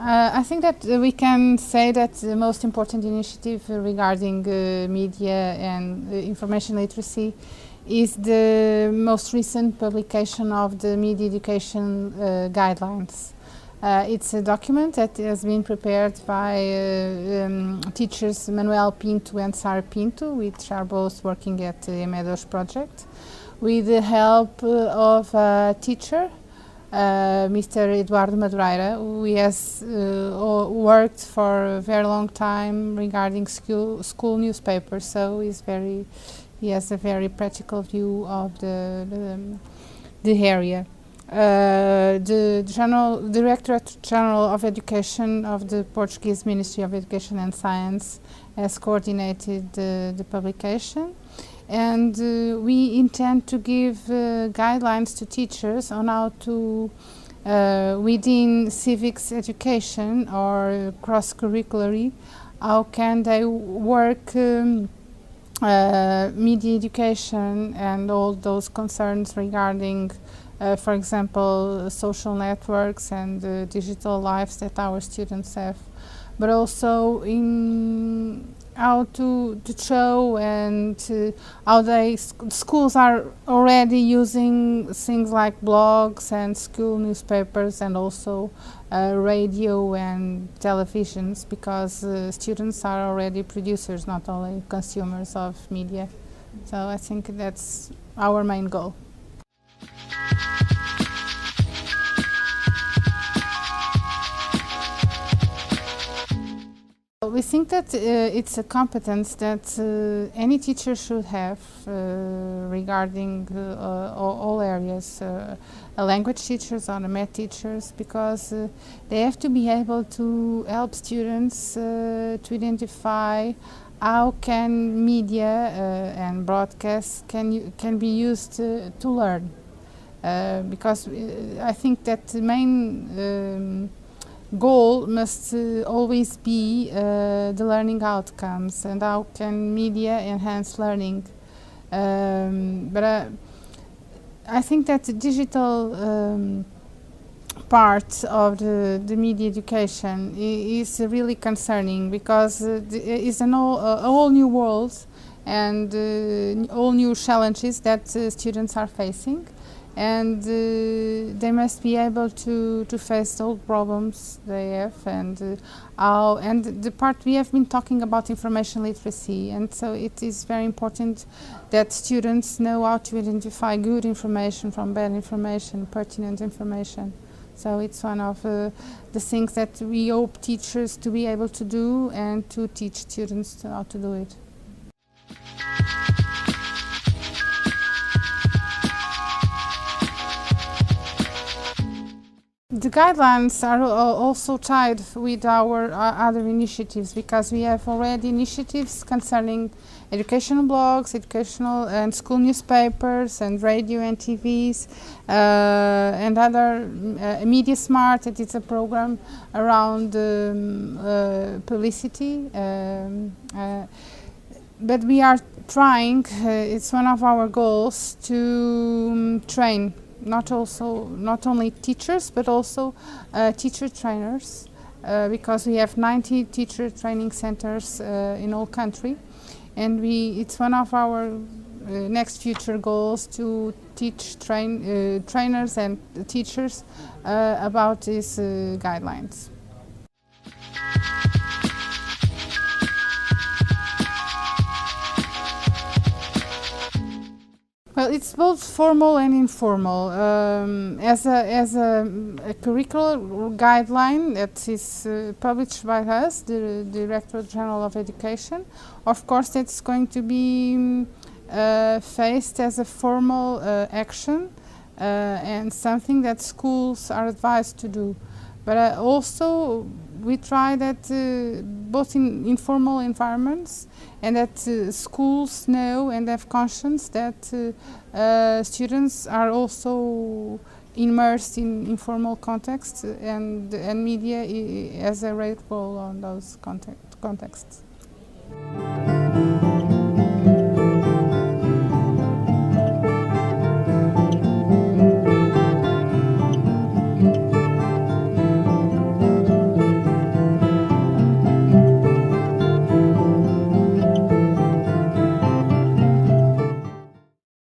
I think that we can say that the most important initiative regarding media and information literacy is the most recent publication of the media education guidelines. It's a document that has been prepared by teachers Manuel Pinto and Sara Pinto, which are both working at the Emedus project, with the help of a teacher, Mr. Eduardo Madureira, who has worked for a very long time regarding school newspapers, so he has a very practical view of the area. The Directorate General of Education of the Portuguese Ministry of Education and Science has coordinated the publication, and we intend to give guidelines to teachers on how to, within civics education or cross-curricularly, how can they work media education and all those concerns regarding for example, social networks and digital lives that our students have, but also in how to show and how schools are already using things like blogs and school newspapers and also radio and televisions, because students are already producers, not only consumers of media. So I think that's our main goal. We think that it's a competence that any teacher should have regarding all areas, language teachers or math teachers, because they have to be able to help students to identify how can media and broadcast can be used to learn, because I think that the main goal must always be the learning outcomes and how can media enhance learning. But I think that the digital part of the media education is really concerning, because it's a whole new world and all new challenges that students are facing. And they must be able to face all problems they have, and the part we have been talking about information literacy, and so it is very important that students know how to identify good information from bad information, pertinent information. So it's one of the things that we hope teachers to be able to do and to teach students how to do it. The guidelines are also tied with our other initiatives, because we have already initiatives concerning educational blogs, educational and school newspapers and radio and TVs and other Media Smart. That is a program around publicity. But we are trying, it's one of our goals, to train not only teachers but also teacher trainers, because we have 90 teacher training centers in all country, and it's one of our next future goals to teach trainers and teachers about these guidelines. Well, it's both formal and informal. As a curricular guideline that is published by us, the Directorate General of Education, of course that's going to be faced as a formal action and something that schools are advised to do. But also we try that both in informal environments and that schools know and have conscience that students are also immersed in informal contexts, and media has a great role on those contexts.